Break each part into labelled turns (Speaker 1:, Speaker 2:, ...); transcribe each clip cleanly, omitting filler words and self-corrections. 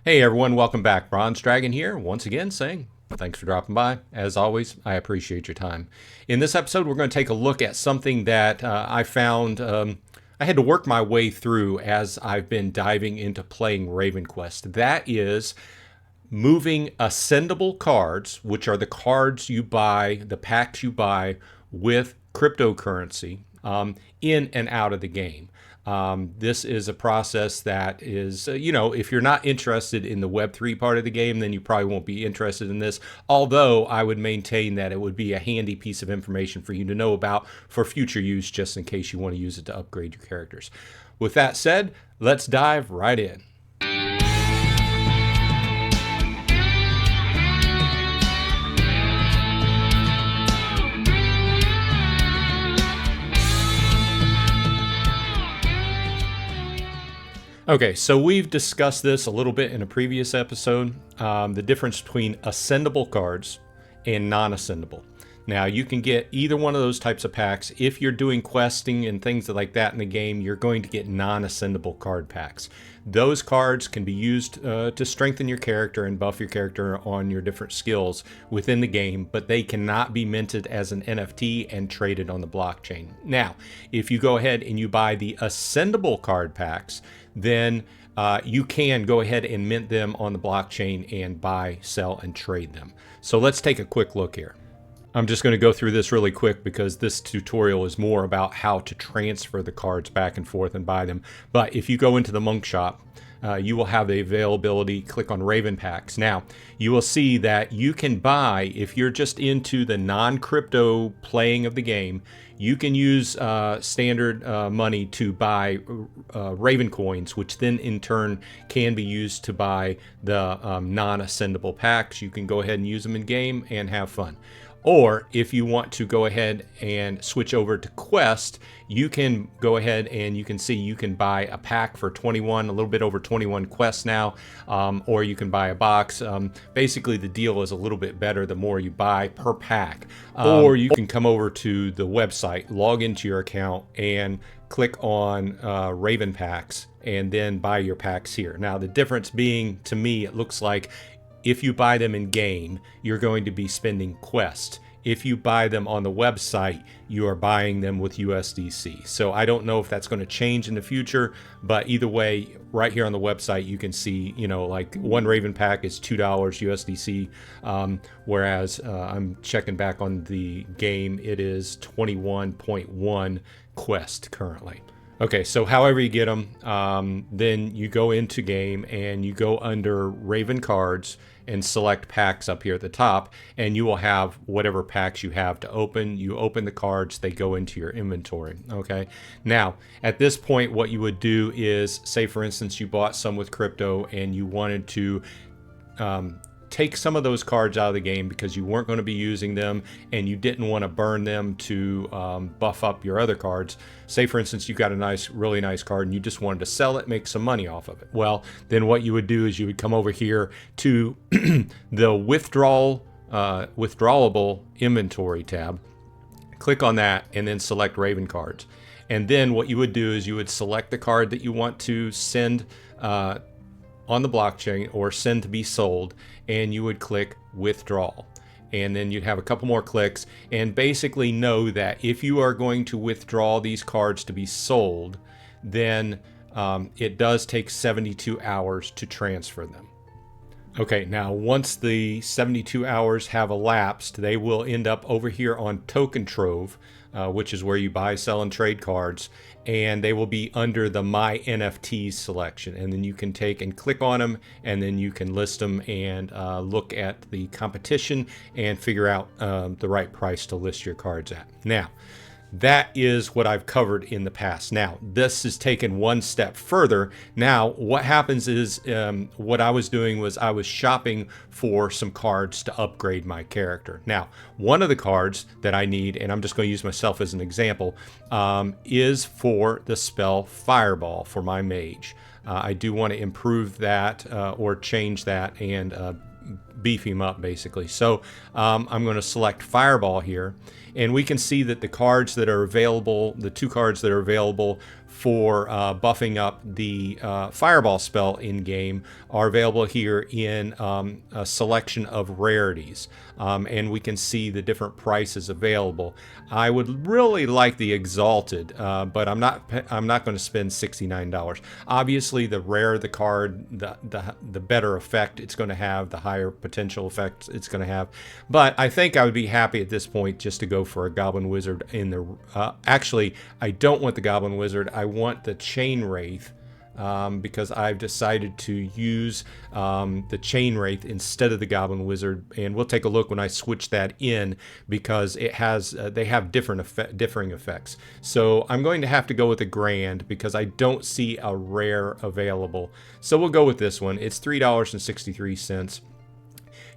Speaker 1: Hey everyone, welcome back. Bronze Dragon here, once again saying thanks for dropping by. As always, I appreciate your time. In this episode, we're going to take a look at something that I found I had to work my way through as I've been diving into playing RavenQuest. That is moving ascendable cards, which are the cards you buy, the packs you buy with cryptocurrency in and out of the game. This is a process that is, if you're not interested in the Web3 part of the game, then you probably won't be interested in this. Although I would maintain that it would be a handy piece of information for you to know about for future use, just in case you want to use it to upgrade your characters. With that said, let's dive right in. Okay, so we've discussed this a little bit in a previous episode, the difference between ascendable cards and non-ascendable. Now, you can get either one of those types of packs. If you're doing questing and things like that in the game, you're going to get non-ascendable card packs. Those cards can be used to strengthen your character and buff your character on your different skills within the game, but they cannot be minted as an NFT and traded on the blockchain. Now, if you go ahead and you buy the ascendable card packs, then you can go ahead and mint them on the blockchain and buy, sell, and trade them. So let's take a quick look here. I'm just going to go through this really quick because this tutorial is more about how to transfer the cards back and forth and buy them. But if you go into the Monk Shop, you will have the availability. Click on Ravenpacks. Now, you will see that you can buy, if you're just into the non-crypto playing of the game, you can use standard money to buy Raven coins, which then in turn can be used to buy the non-ascendable packs. You can go ahead and use them in game and have fun. Or if you want to go ahead and switch over to Quest, you can go ahead and you can see you can buy a pack for 21, a little bit over 21 quests now, or you can buy a box. Basically, the deal is a little bit better the more you buy per pack. Or you can come over to the website, log into your account, and click on Ravenpacks, and then buy your packs here. Now, the difference being, to me, it looks like if you buy them in game, you're going to be spending Quest. If you buy them on the website, you are buying them with USDC. So I don't know if that's going to change in the future, but either way, right here on the website, you can see, like one Raven pack is $2 USDC, whereas I'm checking back on the game, it is 21.1 Quest currently. Okay, so however you get them, then you go into game and you go under Raven cards and select packs up here at the top, and you will have whatever packs you have to open. You open the cards, they go into your inventory. Okay, now at this point, what you would do is, say for instance, you bought some with crypto and you wanted to take some of those cards out of the game because you weren't going to be using them and you didn't want to burn them to buff up your other cards. Say for instance, you got a really nice card and you just wanted to sell it, make some money off of it. Well, then what you would do is you would come over here to the withdrawable inventory tab, click on that, and then select Raven cards. And then what you would do is you would select the card that you want to send on the blockchain or send to be sold, and you would click withdrawal, and then you'd have a couple more clicks, and basically know that if you are going to withdraw these cards to be sold, then it does take 72 hours to transfer them. Okay, now once the 72 hours have elapsed, they will end up over here on TokenTrove, which is where you buy, sell, and trade cards, and they will be under the My NFTs selection. And then you can take and click on them, and then you can list them and look at the competition and figure out the right price to list your cards at. Now, that is what I've covered in the past. Now, this is taken one step further. Now, what happens is what I was doing was I was shopping for some cards to upgrade my character. Now, one of the cards that I need, and I'm just going to use myself as an example, is for the spell Fireball for my mage. I do want to improve that or change that and beef him up basically. So I'm going to select Fireball here, and we can see that the cards that are available, the two cards that are available for buffing up the fireball spell in game are available here in a selection of rarities, and we can see the different prices available. I would really like the Exalted, but I'm not going to spend $69. Obviously, the rarer the card, the better effect it's going to have, the higher potential effect it's going to have. But I think I would be happy at this point just to go for a Goblin Wizard in the. Actually, I don't want the Goblin Wizard. I want the Chain Wraith. Because I've decided to use the Chain Wraith instead of the Goblin Wizard, and we'll take a look when I switch that in, because it has they have differing effects. So I'm going to have to go with a Grand because I don't see a rare available. So we'll go with this one. It's $3.63.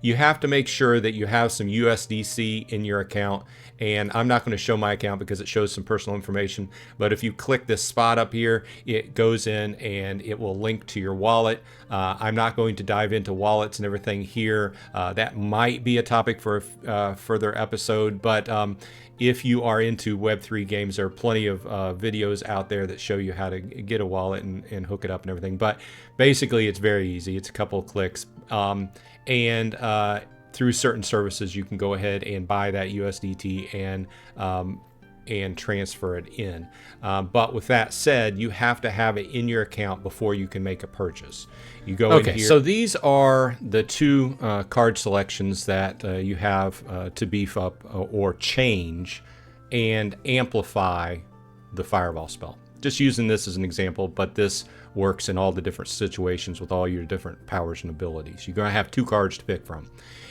Speaker 1: You have to make sure that you have some USDC in your account, and I'm not going to show my account because it shows some personal information, but if you click this spot up here, it goes in and it will link to your wallet. I'm not going to dive into wallets and everything here. That might be a topic for a further episode, but if you are into Web3 games, there are plenty of videos out there that show you how to get a wallet and hook it up and everything. But basically, it's very easy. It's a couple of clicks. And through certain services, you can go ahead and buy that USDT and transfer it in. But with that said, you have to have it in your account before you can make a purchase. You go in here. So these are the two card selections that you have to beef up or change and amplify the fireball spell. Just using this as an example, but this works in all the different situations with all your different powers and abilities. You're going to have two cards to pick from.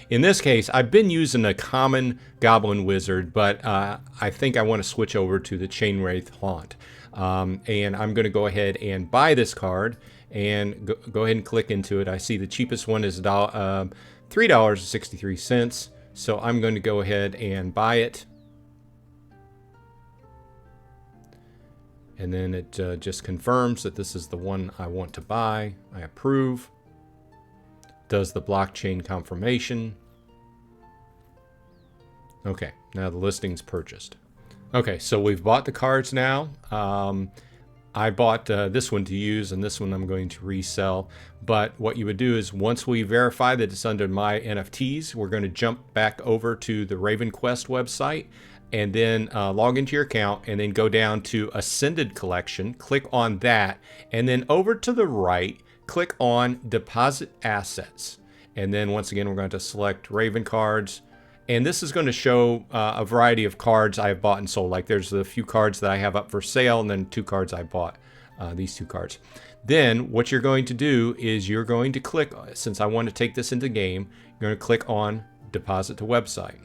Speaker 1: In this case, I've been using a common Goblin Wizard, but I think I want to switch over to the Chain Wraith Haunt. And I'm going to go ahead and buy this card and go ahead and click into it. I see the cheapest one is $3.63. So I'm going to go ahead and buy it. And then it just confirms that this is the one I want to buy. I approve. Does the blockchain confirmation. Okay, now the listing's purchased. Okay, so we've bought the cards now. I bought this one to use, and this one I'm going to resell. But what you would do is once we verify that it's under my NFTs, we're going to jump back over to the RavenQuest website and then log into your account and then go down to Ascended Collection, click on that, and then over to the right, click on Deposit Assets. And then once again, we're going to select Raven cards. And this is going to show a variety of cards I have bought and sold. Like there's a few cards that I have up for sale and then two cards I bought, these two cards. Then what you're going to do is you're going to click, since I want to take this into game, you're going to click on Deposit to Website.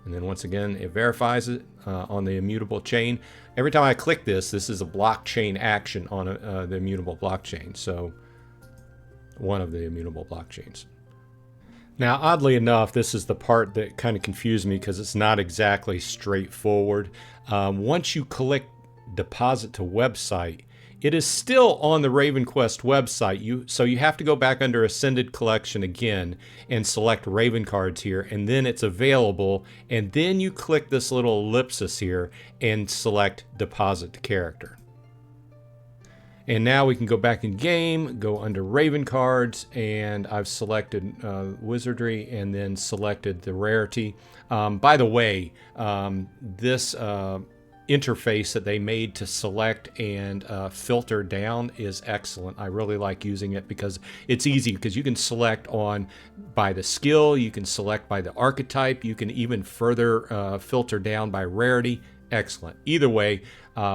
Speaker 1: And then once again, it verifies it on the immutable chain. Every time I click this is a blockchain action on the immutable blockchain. So one of the immutable blockchains. Now, oddly enough, this is the part that kind of confused me because it's not exactly straightforward. Once you click Deposit to Website, it is still on the RavenQuest website. So you have to go back under Ascended Collection again and select Raven cards here, and then it's available. And then you click this little ellipsis here and select Deposit to Character. And now we can go back in game, go under Raven cards, and I've selected Wizardry and then selected the rarity. By the way, this interface that they made to select and filter down is excellent. I really like using it because it's easy, because you can select by the skill, you can select by the archetype, you can even further filter down by rarity. Excellent. Either way,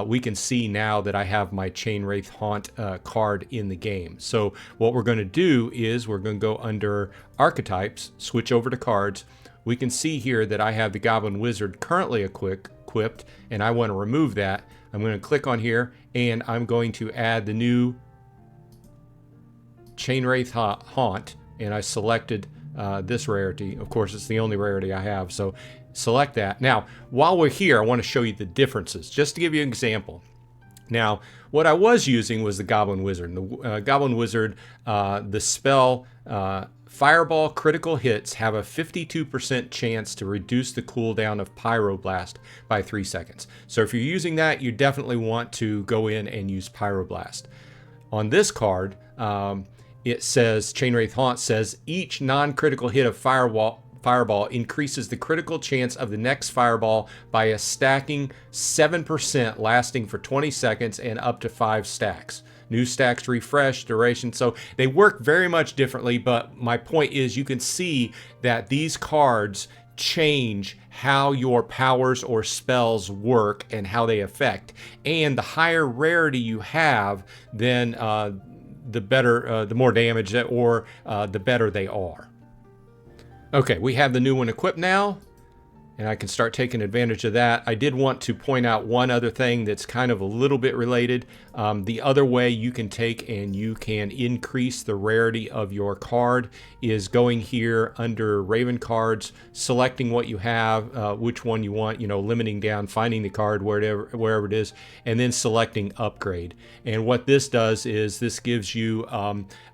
Speaker 1: we can see now that I have my Chain Wraith Haunt card in the game. So what we're going to do is we're going to go under Archetypes, switch over to Cards. We can see here that I have the Goblin Wizard currently equipped, and I want to remove that. I'm going to click on here, and I'm going to add the new Chain Wraith Haunt, and I selected this rarity. Of course, it's the only rarity I have, so select that. Now, while we're here, I want to show you the differences. Just to give you an example, Now, what I was using was the Goblin Wizard. The Goblin Wizard, the spell Fireball critical hits have a 52% chance to reduce the cooldown of Pyroblast by 3 seconds. So if you're using that, you definitely want to go in and use Pyroblast. On this card, it says, Chainwraith Haunt says, each non-critical hit of Fireball increases the critical chance of the next fireball by a stacking 7% lasting for 20 seconds and up to 5 stacks. New stacks refresh, duration. So they work very much differently, but my point is you can see that these cards change how your powers or spells work and how they affect. And the higher rarity you have, then the better, the more damage or the better they are. Okay, we have the new one equipped now, and I can start taking advantage of that. I did want to point out one other thing that's kind of a little bit related. The other way you can take and you can increase the rarity of your card is going here under Raven cards, selecting what you have, which one you want, limiting down, finding the card wherever it is, and then selecting upgrade. And what this does is this gives you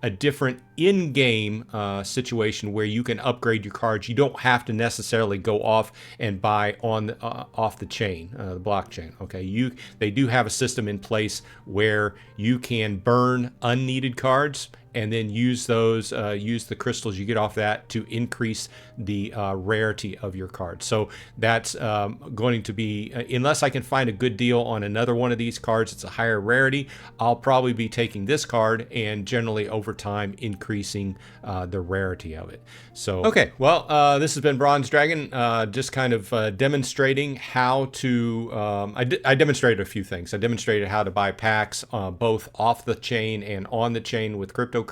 Speaker 1: a different in-game situation where you can upgrade your cards. You don't have to necessarily go off and buy on off the chain, the blockchain. Okay, they do have a system in place where you can burn unneeded cards and then use those, use the crystals you get off that to increase the rarity of your card. So that's going to be, unless I can find a good deal on another one of these cards, it's a higher rarity, I'll probably be taking this card and generally over time increasing the rarity of it. So, okay, well, this has been Bronze Dragon, just kind of demonstrating how to, I demonstrated a few things. I demonstrated how to buy packs both off the chain and on the chain with cryptocurrency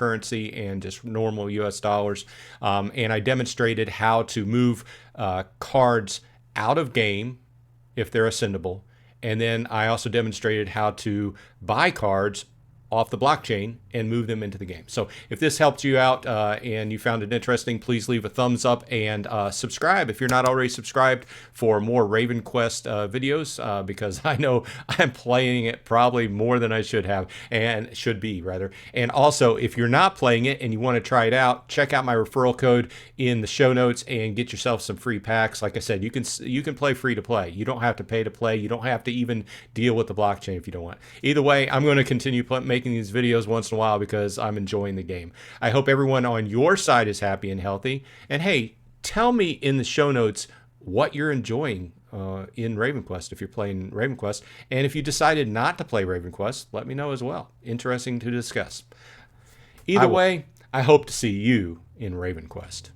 Speaker 1: and just normal US dollars. And I demonstrated how to move cards out of game if they're ascendable. And then I also demonstrated how to buy cards off the blockchain and move them into the game. So if this helped you out and you found it interesting, please leave a thumbs up and subscribe if you're not already subscribed for more RavenQuest videos, because I know I'm playing it probably more than I should have, and should be rather. And also, if you're not playing it and you want to try it out, check out my referral code in the show notes and get yourself some free packs. Like I said, you can play free to play. You don't have to pay to play. You don't have to even deal with the blockchain if you don't want. Either way, I'm going to continue making these videos once in a while because I'm enjoying the game. I hope everyone on your side is happy and healthy. And hey, tell me in the show notes what you're enjoying in RavenQuest if you're playing RavenQuest. And if you decided not to play RavenQuest, let me know as well. Interesting to discuss. Either way, I hope to see you in RavenQuest.